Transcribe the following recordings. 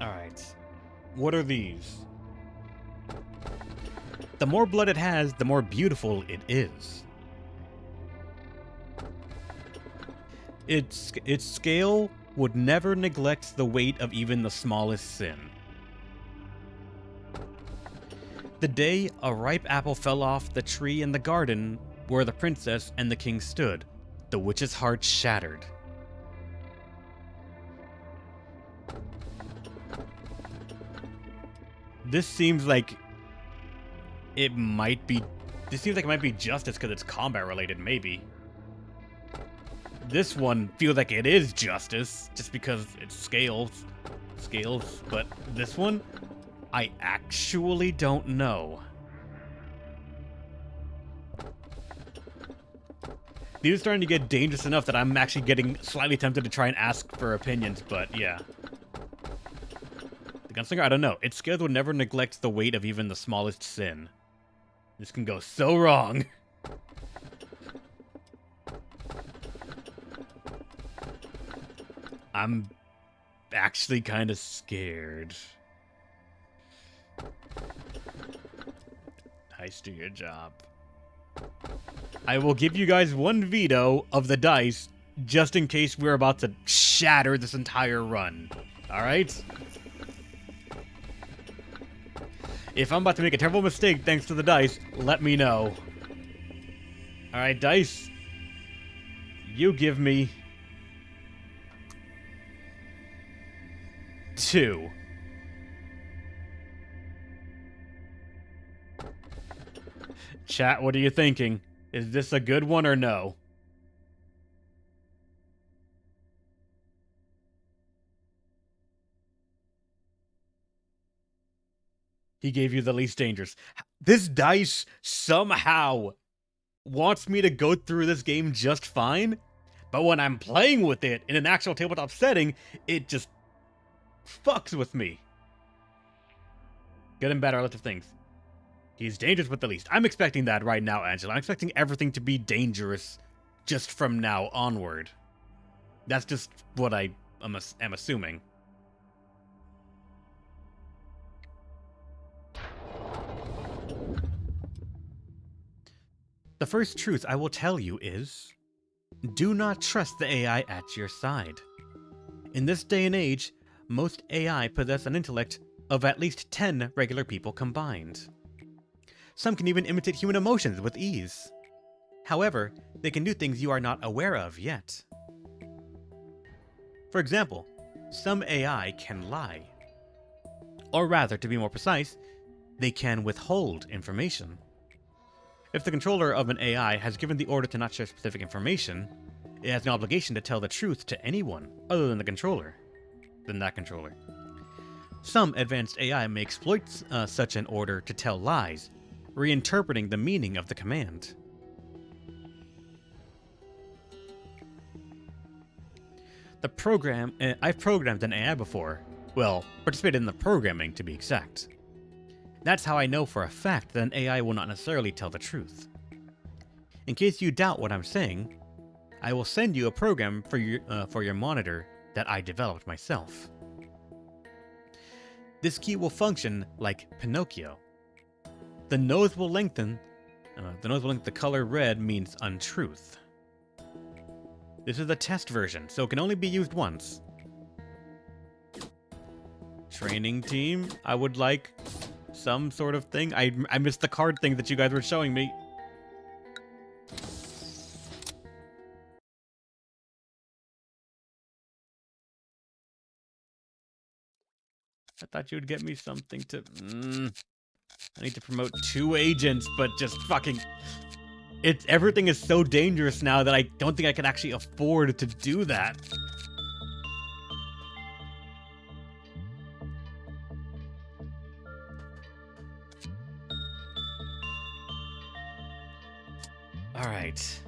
Alright. What are these? The more blood it has, the more beautiful it is. Its scale would never neglect the weight of even the smallest sin. The day a ripe apple fell off the tree in the garden where the princess and the king stood, the witch's heart shattered. This seems like it might be... This seems like it might be justice because it's combat related, maybe. This one feels like it is justice, just because it's scales, but this one, I actually don't know. These are starting to get dangerous enough that I'm actually getting slightly tempted to try and ask for opinions, but yeah. The gunslinger, I don't know. Its scales will never neglect the weight of even the smallest sin. This can go so wrong. I'm actually kind of scared. Dice, do your job. I will give you guys one veto of the dice, just in case we're about to shatter this entire run. Alright? If I'm about to make a terrible mistake thanks to the dice, let me know. Alright, dice. You give me... 2. Chat, what are you thinking? Is this a good one or no? He gave you the least dangerous. This dice somehow wants me to go through this game just fine, but when I'm playing with it in an actual tabletop setting, it just fucks with me. Good and bad are relative things. He's dangerous with the least. I'm expecting that right now, Angela. I'm expecting everything to be dangerous just from now onward. That's just what I am assuming. The first truth I will tell you is, do not trust the AI at your side. In this day and age, most AI possess an intellect of at least 10 regular people combined. Some can even imitate human emotions with ease. However, they can do things you are not aware of yet. For example, some AI can lie. Or rather, to be more precise, they can withhold information. If the controller of an AI has given the order to not share specific information, it has an obligation to tell the truth to anyone other than that controller. Some advanced AI may exploit such an order to tell lies, reinterpreting the meaning of the command. I've programmed an AI before. Well, participated in the programming to be exact. That's how I know for a fact that an AI will not necessarily tell the truth. In case you doubt what I'm saying, I will send you a program for your monitor that I developed myself. This key will function like Pinocchio. The nose will lengthen. The color red means untruth. This is a test version, so it can only be used once. Training team, I would like some sort of thing. I missed the card thing that you guys were showing me. I thought you would get me something to... I need to promote 2 agents, but just fucking... Everything is so dangerous now that I don't think I can actually afford to do that. Alright.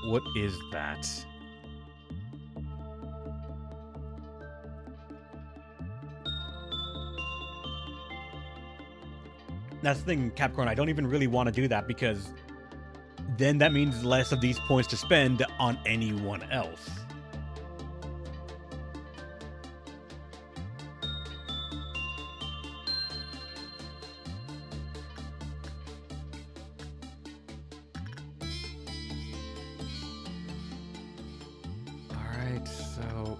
What is that? That's the thing, Capricorn. I don't even really want to do that because then that means less of these points to spend on anyone else. Alright, so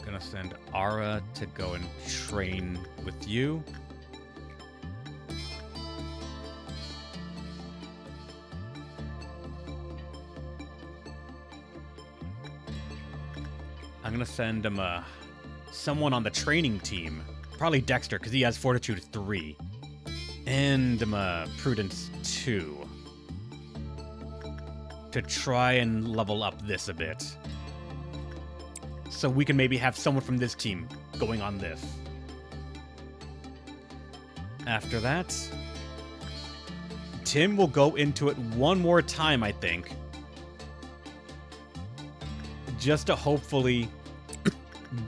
gonna send Ara to go and train with you. I'm gonna send him someone on the training team, probably Dexter, because he has Fortitude 3, and Prudence 2, to try and level up this a bit. So we can maybe have someone from this team going on this. After that, Tim will go into it one more time, I think. Just to hopefully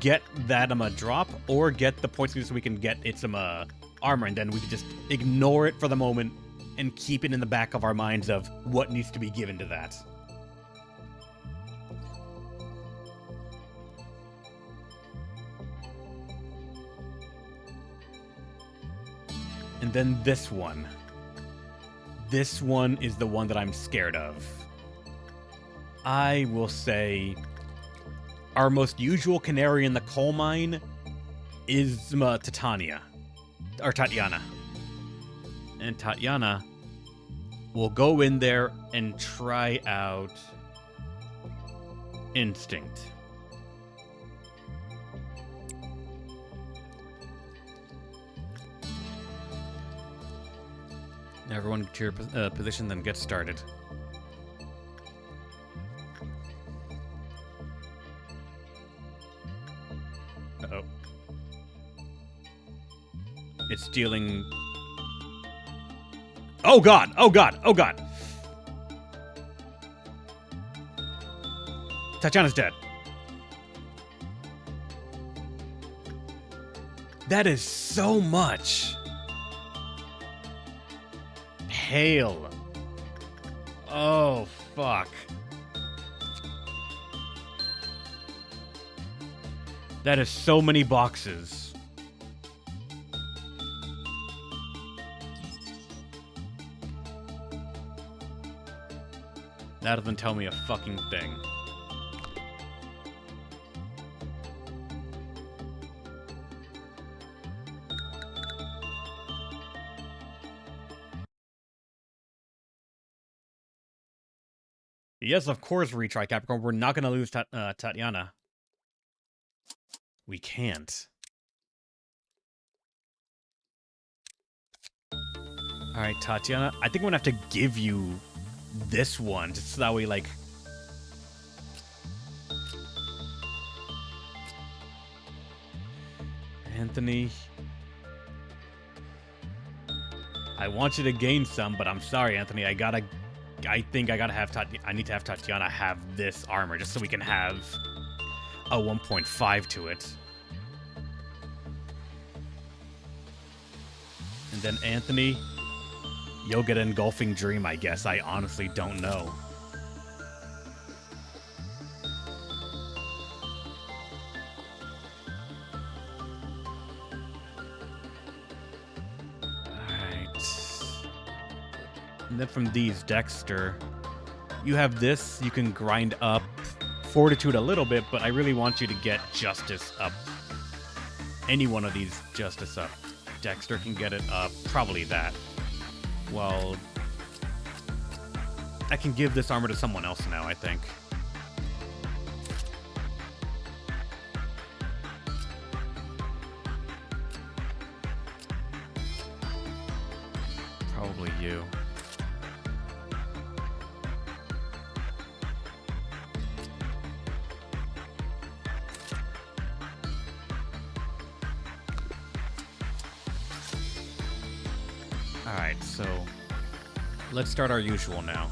get that drop or get the points so we can get its armor, and then we can just ignore it for the moment and keep it in the back of our minds of what needs to be given to that. And then this one. This one is the one that I'm scared of. I will say our most usual canary in the coal mine is Tatiana. And Tatiana will go in there and try out Instinct. Everyone to your position, then get started. Uh-oh. It's dealing... Oh god! Oh god! Oh god! Tatiana's dead. That is so much. Hail. Oh, fuck. That is so many boxes. That doesn't tell me a fucking thing. Yes, of course, retry, Capricorn. We're not going to lose Tatiana. We can't. Alright, Tatiana. I think I'm going to have to give you this one, just so that way, like... Anthony... I want you to gain some, but I'm sorry, Anthony. I think I gotta have I need to have Tatiana have this armor just so we can have a 1.5 to it. And then Anthony, you'll get an Engulfing Dream, I guess. I honestly don't know. And then from these, Dexter, you have this. You can grind up Fortitude a little bit, but I really want you to get Justice up. Any one of these Justice up. Dexter can get it up. Probably that. Well, I can give this armor to someone else now, I think. Probably you. Alright, so let's start our usual now.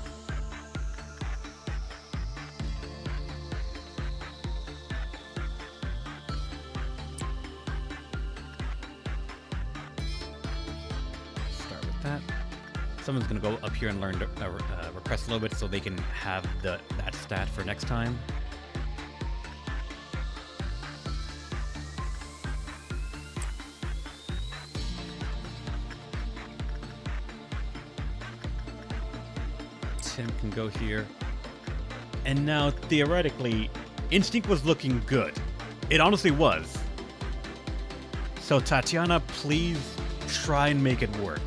that? Someone's gonna go up here and learn to repress Lobot so they can have that stat for next time. Tim can go here. And now, theoretically, Instinct was looking good. It honestly was. So Tatiana, please try and make it work.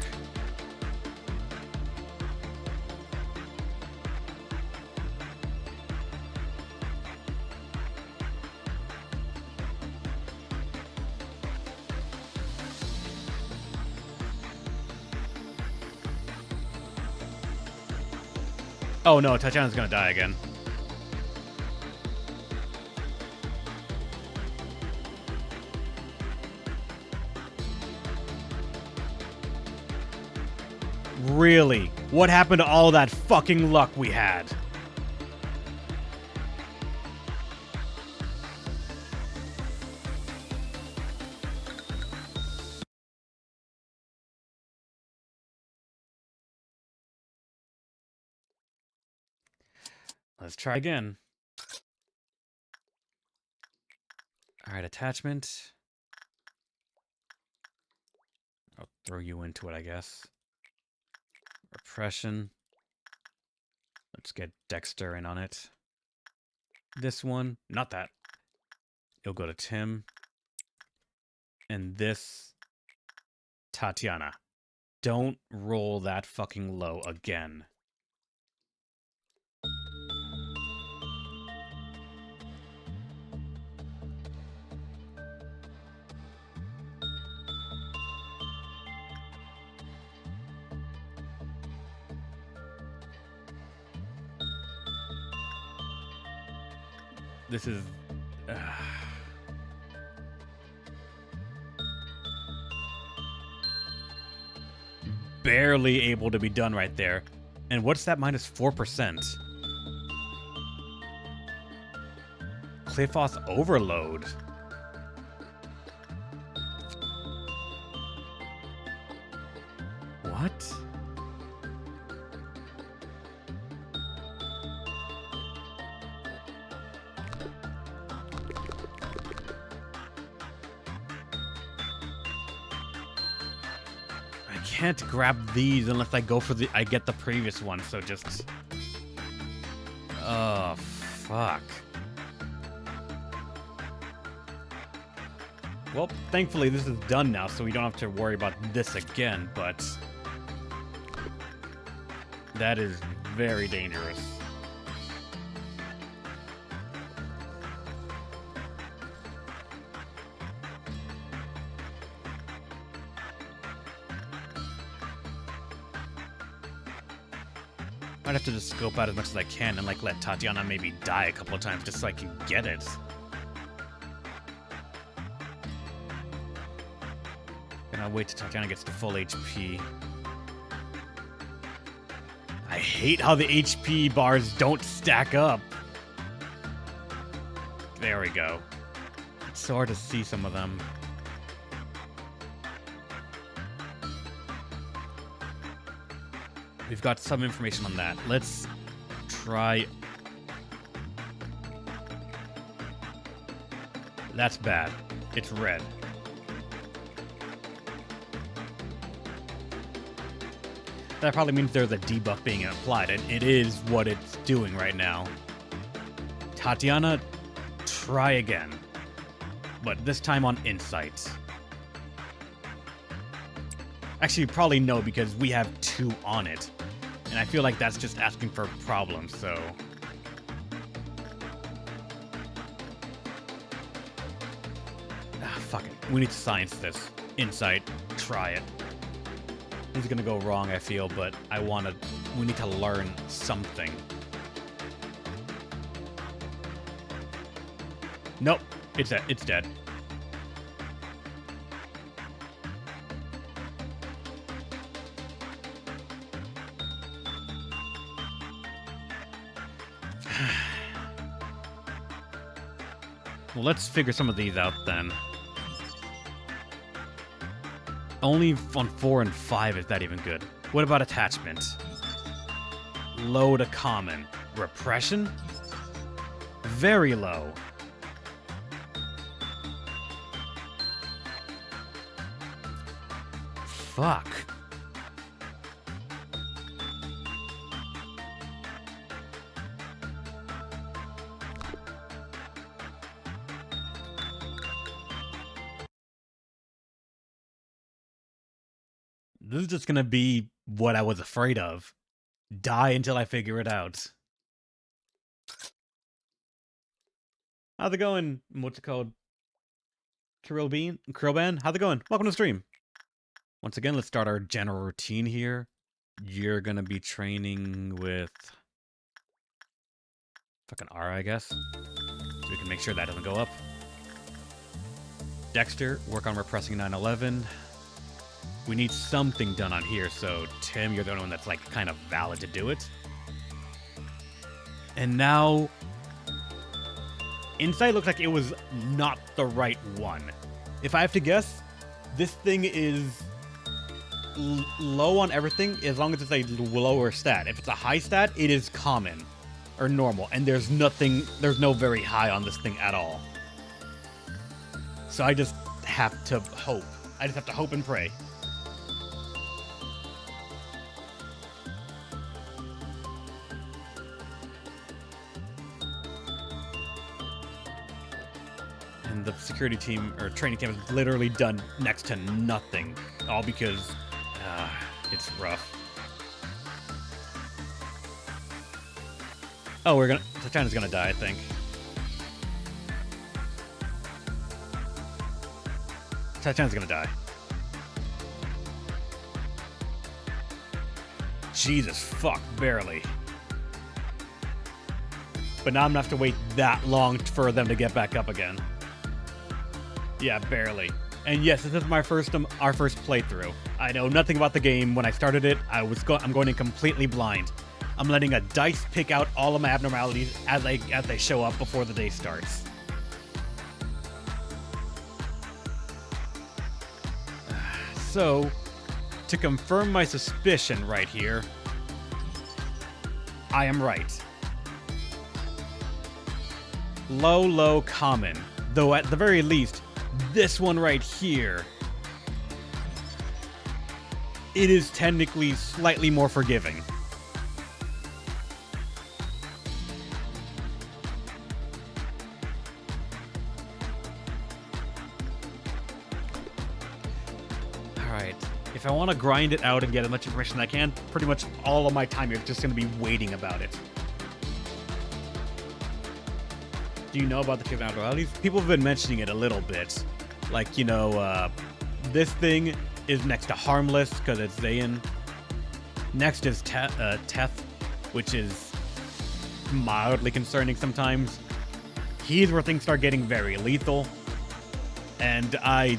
Oh no, Tatiana's gonna die again. Really? What happened to all that fucking luck we had? Let's try again. Alright, attachment. I'll throw you into it, I guess. Repression. Let's get Dexter in on it. This one, not that. It'll go to Tim. And this, Tatiana. Don't roll that fucking low again. This is... barely able to be done right there. And what's that minus 4%? Clifoth Overload. What? I can't grab these unless I go for I get the previous one, so just... Oh, fuck. Well, thankfully this is done now, so we don't have to worry about this again, but... that is very dangerous. I'd have to just scope out as much as I can and like let Tatiana maybe die a couple of times just so I can get it. And I'll wait till Tatiana gets to full HP. I hate how the HP bars don't stack up. There we go. It's so hard to see some of them. We've got some information on that. Let's try... That's bad. It's red. That probably means there's a debuff being applied, and it is what it's doing right now. Tatiana, try again. But this time on Insight. Actually, probably no, because we have 2 on it. And I feel like that's just asking for problems, so... Ah, fuck it. We need to science this. Insight. Try it. This is gonna go wrong, I feel, but we need to learn something. Nope. It's dead. Well, let's figure some of these out then. Only on 4 and 5 is that even good. What about attachment? Low to common. Repression? Very low. Fuck. This is just gonna be what I was afraid of. Die until I figure it out. How's it going? What's it called? Krillban? How's it going? Welcome to the stream. Once again, let's start our general routine here. You're gonna be training with fucking R, I guess. So we can make sure that doesn't go up. Dexter, work on repressing 9/11. We need something done on here, so Tim, you're the only one that's like kind of valid to do it. And now, Insight looks like it was not the right one. If I have to guess, this thing is low on everything as long as it's a lower stat. If it's a high stat, it is common or normal, and there's no very high on this thing at all. So I just have to hope. I just have to hope and pray. And the security team or training team has literally done next to nothing, all because it's rough. Oh, Tatiana's gonna die, I think. Tatiana's gonna die. Jesus fuck, barely. But now I'm gonna have to wait that long for them to get back up again. Yeah, barely. And yes, this is our first playthrough. I know nothing about the game. When I started it, I'm going in completely blind. I'm letting a dice pick out all of my abnormalities as they show up before the day starts. So, to confirm my suspicion right here, I am right. Low, common. Though at the very least, this one right here, it is technically slightly more forgiving. Alright, if I want to grind it out and get as much information as I can, pretty much all of my time is just going to be waiting about it. Do you know about the chicken abnormalities? People have been mentioning it a little bit. Like, you know, this thing is next to harmless because it's Zayn. Next is Teth, which is mildly concerning sometimes. He's where things start getting very lethal. And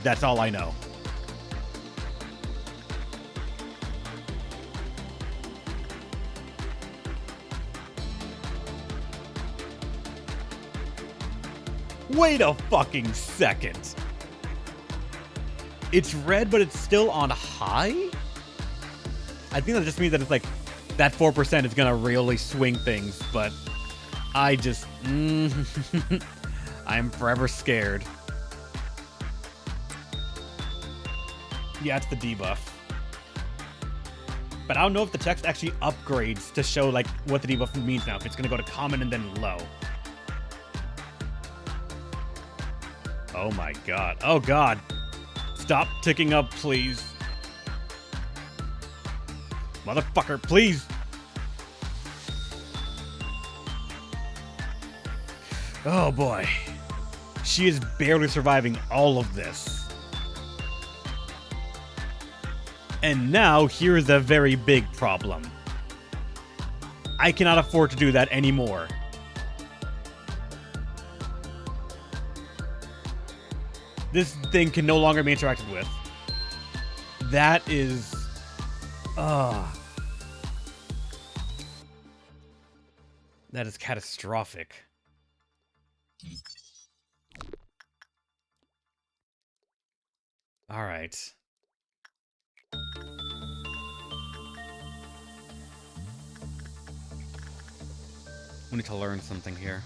that's all I know. Wait a fucking second. It's red, but it's still on high? I think that just means that it's like, that 4% is gonna really swing things, but I just, I'm forever scared. Yeah, it's the debuff. But I don't know if the text actually upgrades to show like what the debuff means now, if it's gonna go to common and then low. Oh my god. Oh god. Stop ticking up, please. Motherfucker, please. Oh boy. She is barely surviving all of this. And now, here is a very big problem. I cannot afford to do that anymore. This thing can no longer be interacted with. That is... that is catastrophic. Alright. We need to learn something here.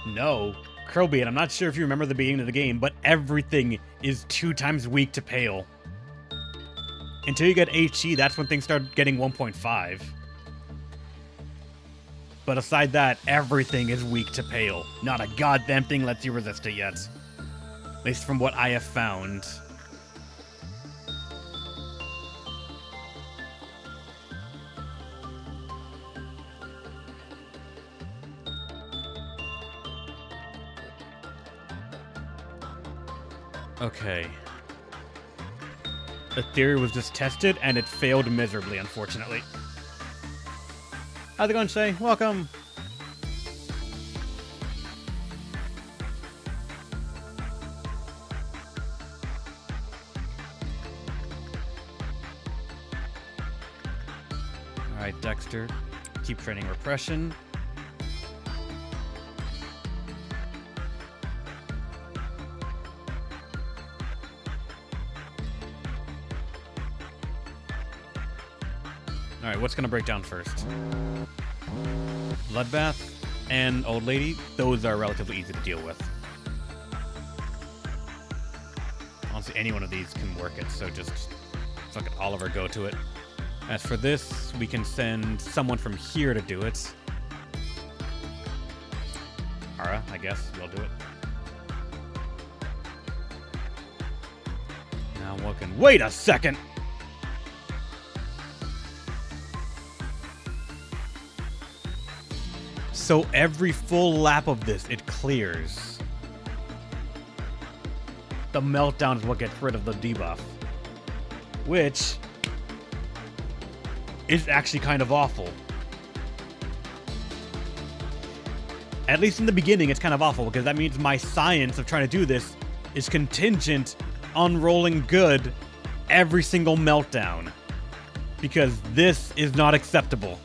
No. Kirby, and I'm not sure if you remember the beginning of the game, but everything is 2 times weak to Pale. Until you get HE, that's when things start getting 1.5. But aside that, everything is weak to Pale. Not a goddamn thing lets you resist it yet. At least from what I have found. Okay. The theory was just tested, and it failed miserably, unfortunately. How's it going, Shay? Welcome! Alright, Dexter. Keep training repression. Alright, what's gonna break down first? Bloodbath and Old Lady, those are relatively easy to deal with. Honestly, any one of these can work it, so just fuck it, Oliver, go to it. As for this, we can send someone from here to do it. Ara, I guess, you'll do it. Now what can... Wait a second! So every full lap of this, it clears. The meltdown is what gets rid of the debuff. Which is actually kind of awful. At least in the beginning, it's kind of awful, because that means my science of trying to do this is contingent on rolling good every single meltdown. Because this is not acceptable.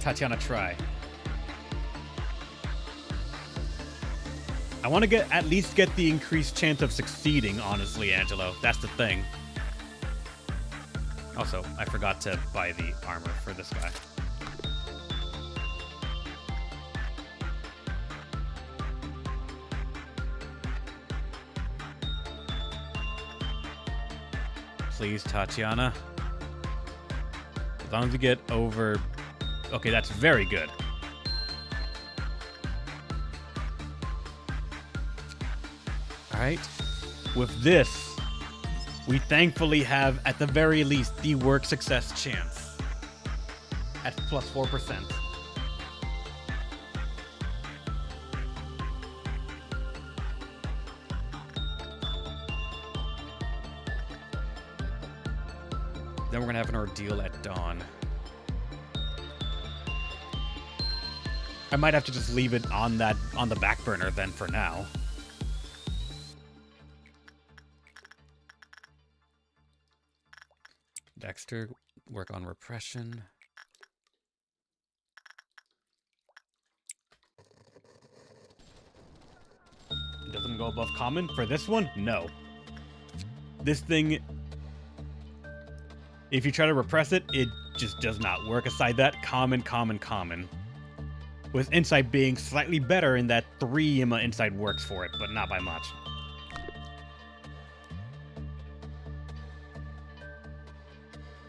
Tatiana, try. I want to at least get the increased chance of succeeding, honestly, Angelo. That's the thing. Also, I forgot to buy the armor for this guy. Please, Tatiana. As long as we get over... Okay, that's very good. Alright. With this, we thankfully have, at the very least, the work success chance. At plus 4%. Then we're gonna have an ordeal at dawn. I might have to just leave it on the back burner then for now. Dexter, work on repression. Doesn't go above common for this one? No. This thing, if you try to repress it, it just does not work. Aside that, common, common, common. With Insight being slightly better in that 3 Insight works for it, but not by much.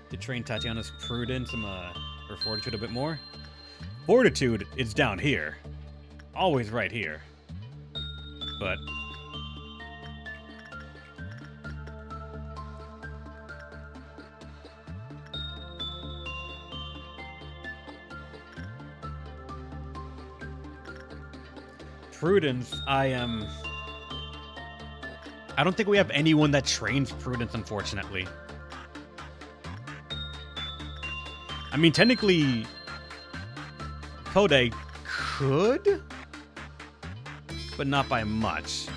To train Tatiana's Prudence or Fortitude a bit more. Fortitude is down here. Always right here. But... Prudence, I don't think we have anyone that trains Prudence, unfortunately. I mean, technically, Pode could, but not by much.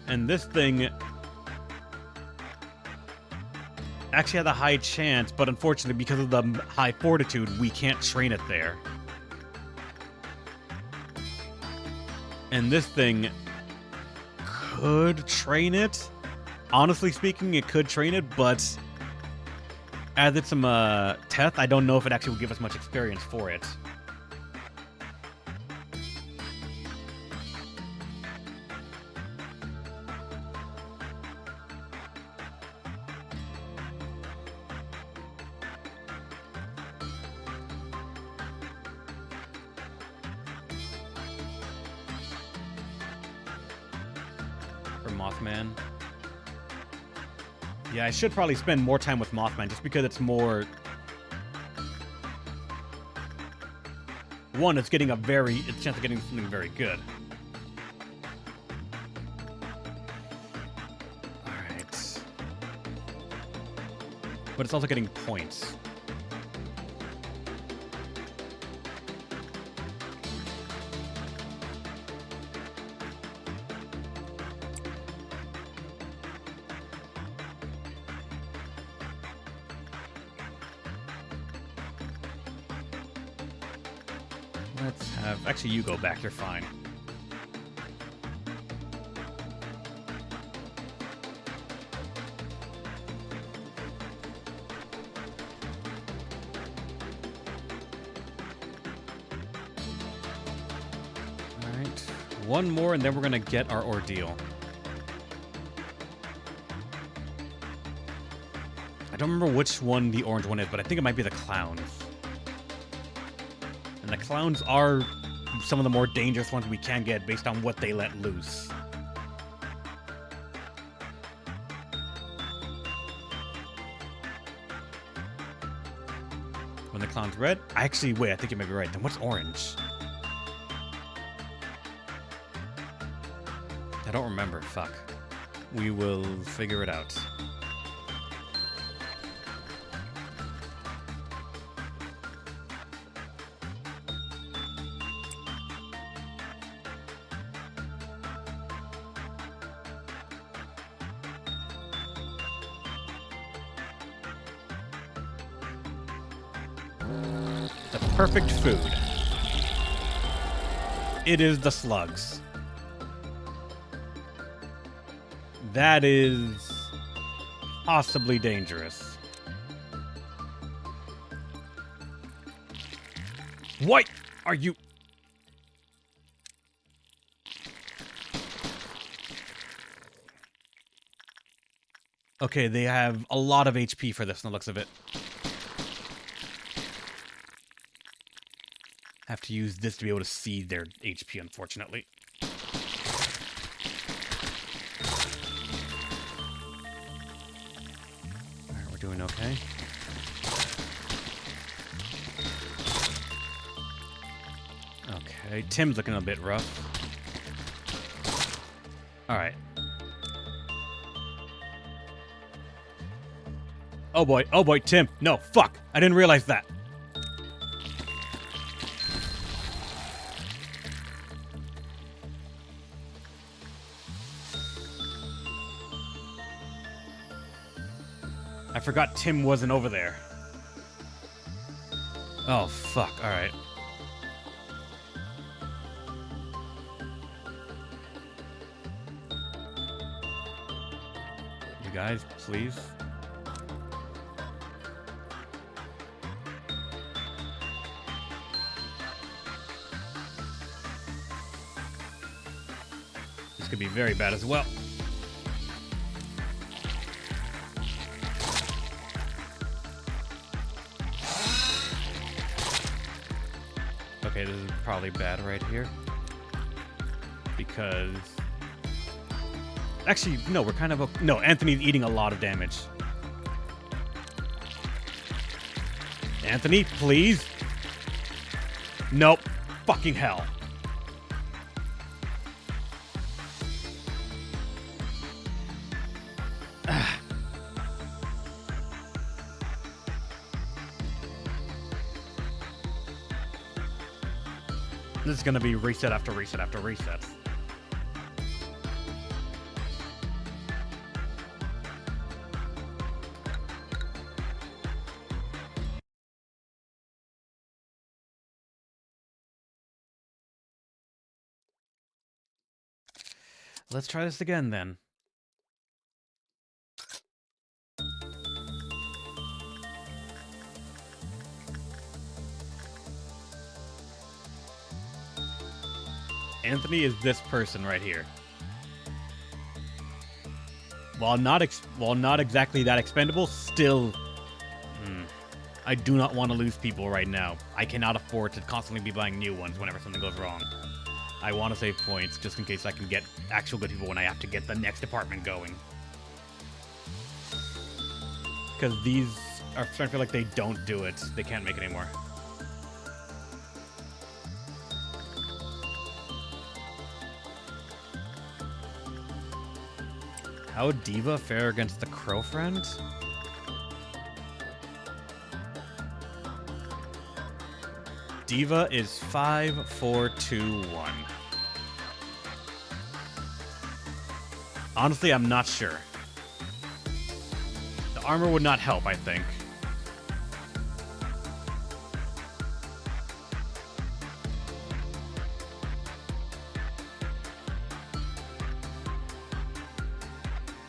And this thing actually had a high chance, but unfortunately, because of the high fortitude, we can't train it there. And this thing could train it. Honestly speaking, it could train it, but as it's some Teth, I don't know if it actually will give us much experience for it. For Mothman. Yeah, I should probably spend more time with Mothman just because it's more... One, it's getting a chance of getting something very good. Alright. But it's also getting points. Let's have... Actually, you go back. You're fine. Alright. One more, and then we're going to get our ordeal. I don't remember which one the orange one is, but I think it might be the clowns. And the clowns are some of the more dangerous ones we can get based on what they let loose. When the clown's red? I think you may be right. Then what's orange? I don't remember. Fuck. We will figure it out. The perfect food. It is the slugs. That is possibly dangerous. What are you? Okay, they have a lot of HP for this in the looks of it. Have to use this to be able to see their HP, unfortunately. Alright, we're doing okay. Okay, Tim's looking a bit rough. Alright. Oh boy, Tim. No, fuck. I didn't realize that. I forgot Tim wasn't over there. Oh, fuck. Alright. You guys, please. This could be very bad as well. Okay, this is probably bad right here. Because... Actually, no, we're kind of... No, Anthony's eating a lot of damage. Anthony, please? Nope. Fucking hell. This is gonna be reset after reset after reset. Let's try this again then. Anthony is this person right here. While not exactly that expendable, still, I do not want to lose people right now. I cannot afford to constantly be buying new ones whenever something goes wrong. I want to save points just in case I can get actual good people when I have to get the next department going. Because these are starting to feel like they don't do it. They can't make it anymore. How would Diva fare against the Crow Friend? Diva is 5, 4, 2, 1. Honestly, I'm not sure. The armor would not help, I think.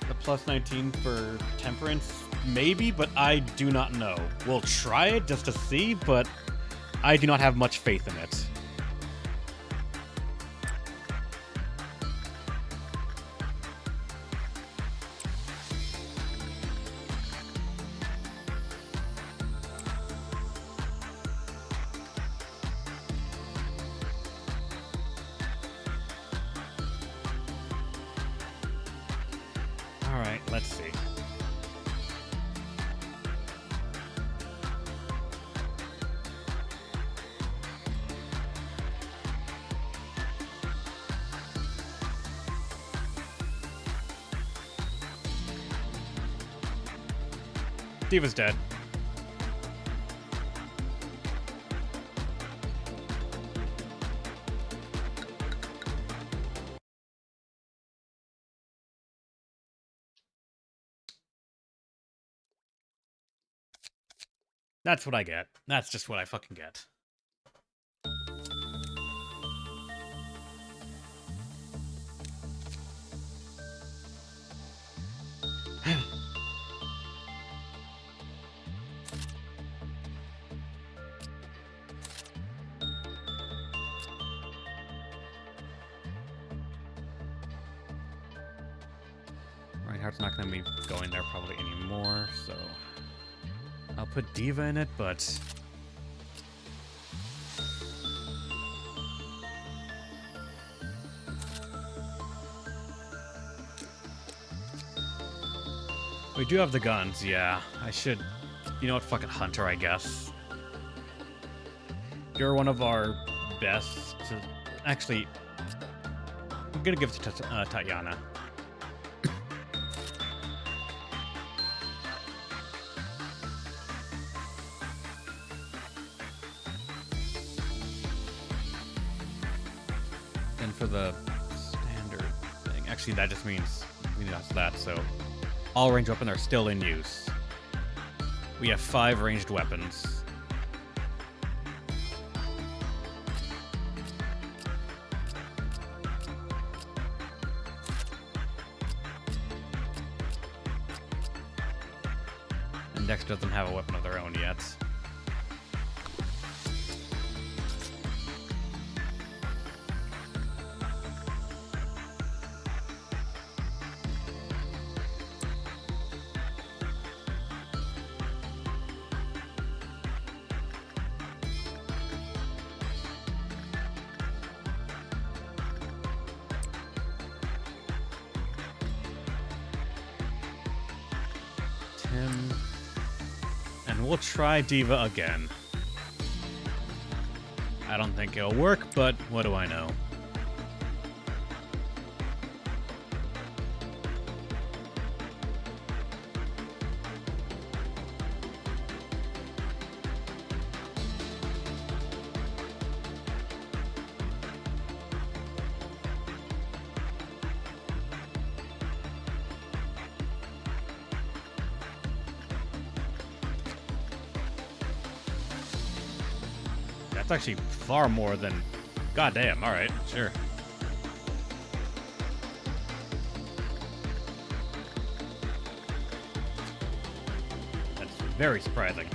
The plus 19 for Temperance? Maybe, but I do not know. We'll try it just to see, but I do not have much faith in it. Alright, let's see. Diva's dead. That's what I get. That's just what I fucking get. Reinhardt's not going to be going there probably anymore, so I'll put Diva in it, but we do have the guns, yeah. I should, you know what, fucking Hunter, I guess. You're one of our best. Actually, I'm gonna give it to Tatiana. And for the standard thing, actually that just means we lost that, so all ranged weapons are still in use. We have 5 ranged weapons. And Dex doesn't have a weapon of their own yet. And we'll try Diva again. I don't think it'll work, but what do I know? That's actually far more than... Goddamn, alright, sure. That's very surprising.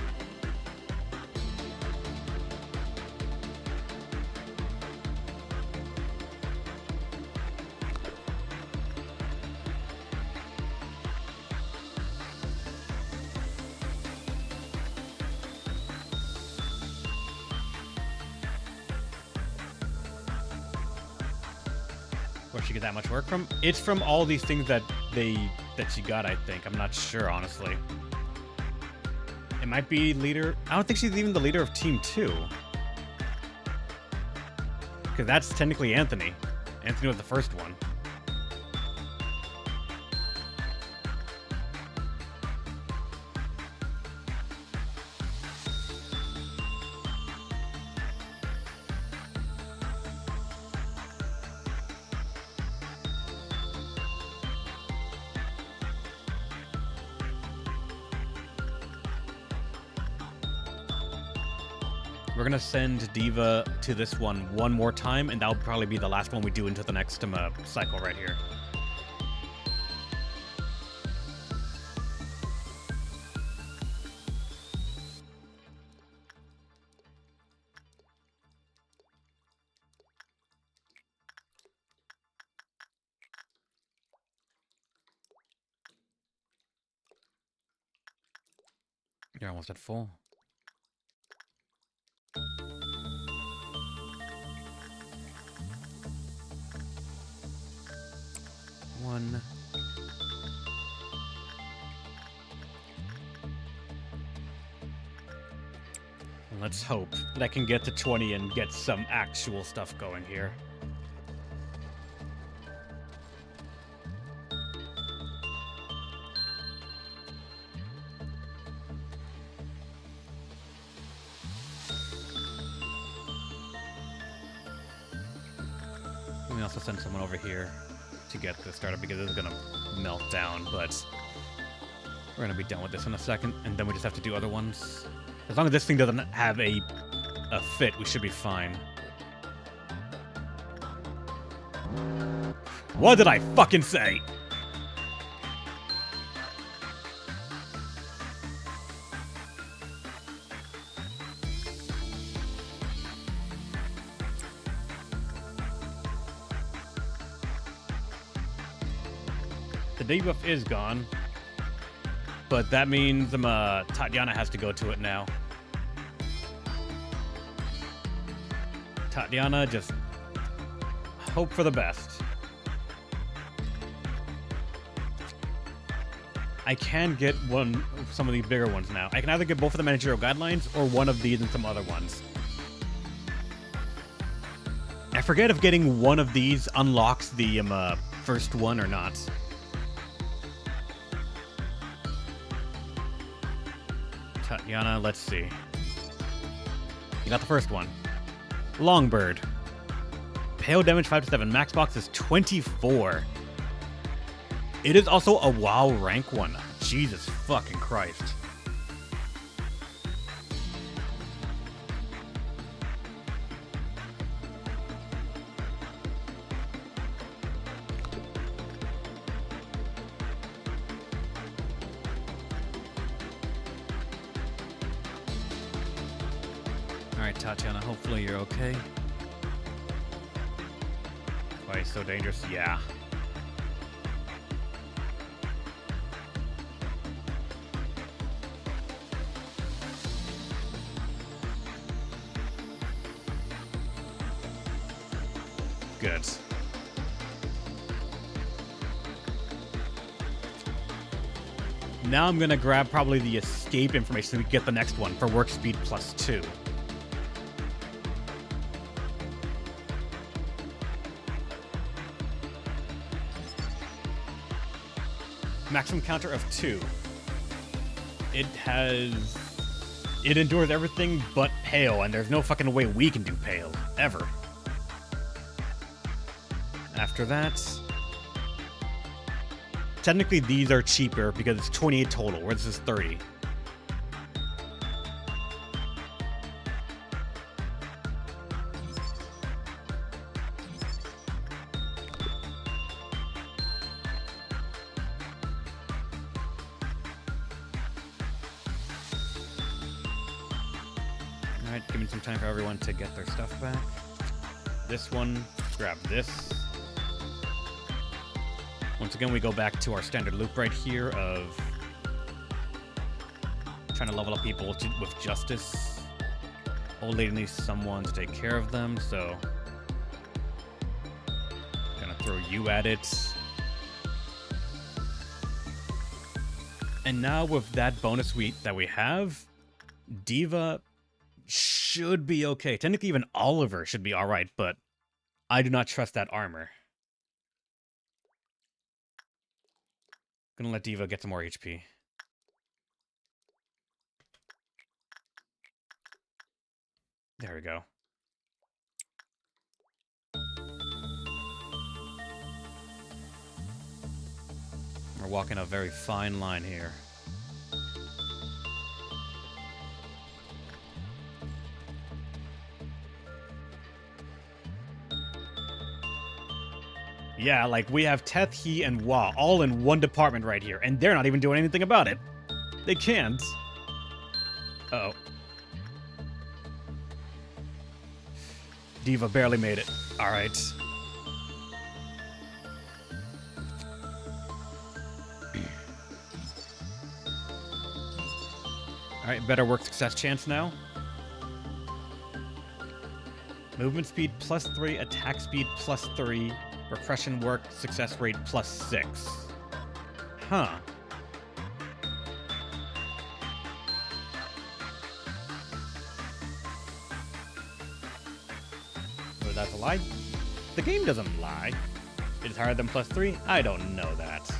Where'd she get that much work from? It's from all these things that she got, I think. I'm not sure, honestly. It might be leader... I don't think she's even the leader of Team 2. Because that's technically Anthony. Anthony was the first one. We're gonna send Diva to this one more time, and that'll probably be the last one we do into the next cycle right here. You're almost at full. One. Let's hope that I can get to 20 and get some actual stuff going here. Let me also send someone over here to get this started because it's gonna melt down, but we're gonna be done with this in a second, and then we just have to do other ones. As long as this thing doesn't have a fit, we should be fine. What did I fucking say? The debuff is gone, but that means Tatiana has to go to it now. Tatiana, just hope for the best. I can get some of these bigger ones now. I can either get both of the managerial guidelines or one of these and some other ones. I forget if getting one of these unlocks the first one or not. Tatiana, let's see. You got the first one. Longbird. Pale damage 5 to 7. Max box is 24. It is also a WoW rank one. Jesus fucking Christ. Alright, Tatiana, hopefully you're okay. Why it's so dangerous? Yeah. Good. Now I'm gonna grab probably the escape information so we can get the next one for work speed +2. Maximum counter of 2. It endures everything but pale, and there's no fucking way we can do pale, ever. After that, technically these are cheaper because it's 28 total, where this is 30. Alright, give me some time for everyone to get their stuff back. This one, grab this. Once again, we go back to our standard loop right here of trying to level up people with justice. Old lady needs someone to take care of them, so gonna throw you at it. And now with that bonus that we have, Diva should be okay. Technically, even Oliver should be alright, but I do not trust that armor. Gonna let Diva get some more HP. There we go. We're walking a very fine line here. Yeah, like, we have Teth, He, and Wa all in one department right here, and they're not even doing anything about it. They can't. Uh-oh. Diva barely made it. Alright. Alright, better work success chance now. Movement speed +3, attack speed +3, repression work success rate +6. Huh. So that's a lie? The game doesn't lie. It's higher than +3? I don't know that.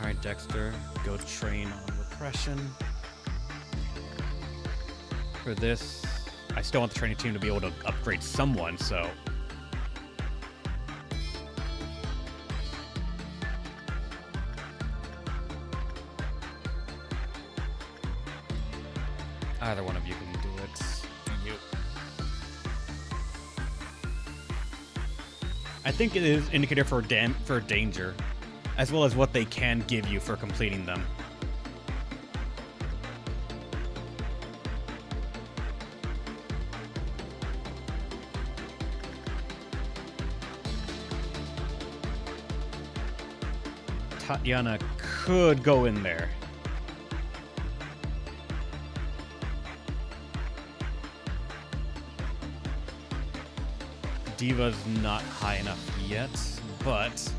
Alright, Dexter, go train on repression. For this, I still want the training team to be able to upgrade someone, so... either one of you can do it. You. I think it is indicator for danger, as well as what they can give you for completing them. Tatiana could go in there. Diva's not high enough yet, but...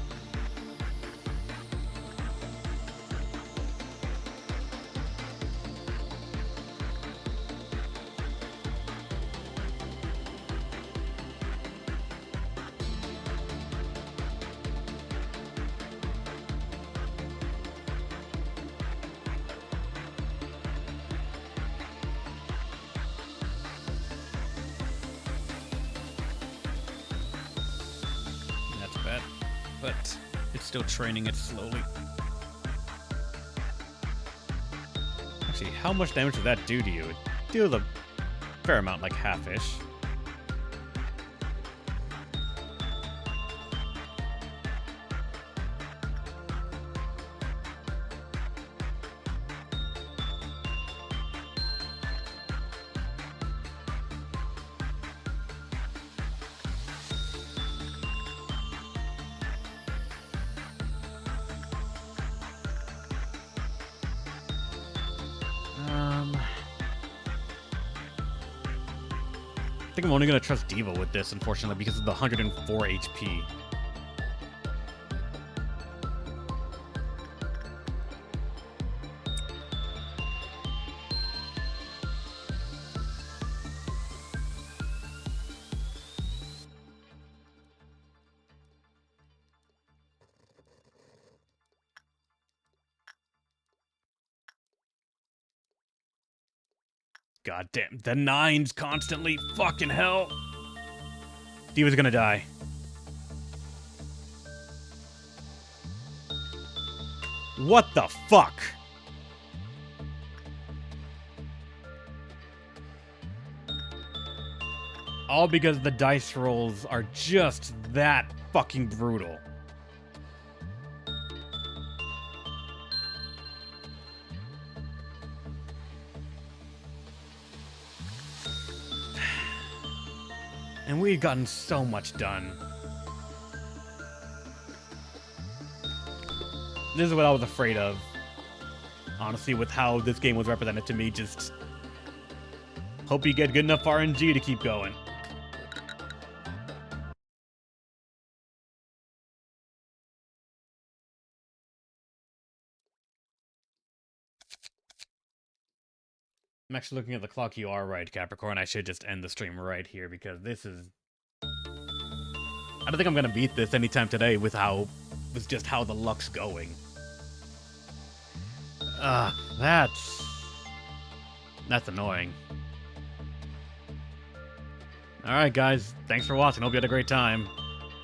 but it's still training it slowly. Actually, how much damage does that do to you? It deals a fair amount, like half-ish. I think I'm only going to trust Diva with this, unfortunately, because of the 104 HP. God damn, the 9s constantly, fucking hell. Diva's gonna die. What the fuck? All because the dice rolls are just that fucking brutal. And we had gotten so much done. This is what I was afraid of. Honestly, with how this game was represented to me, just hope you get good enough RNG to keep going. I'm actually looking at the clock. You are right, Capricorn. I should just end the stream right here because this is... I don't think I'm gonna beat this anytime today with just how the luck's going. That's annoying. Alright, guys. Thanks for watching. Hope you had a great time.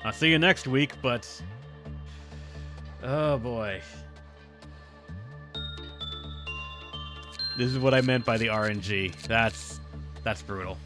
I'll see you next week, but... oh, boy. This is what I meant by the RNG. That's brutal.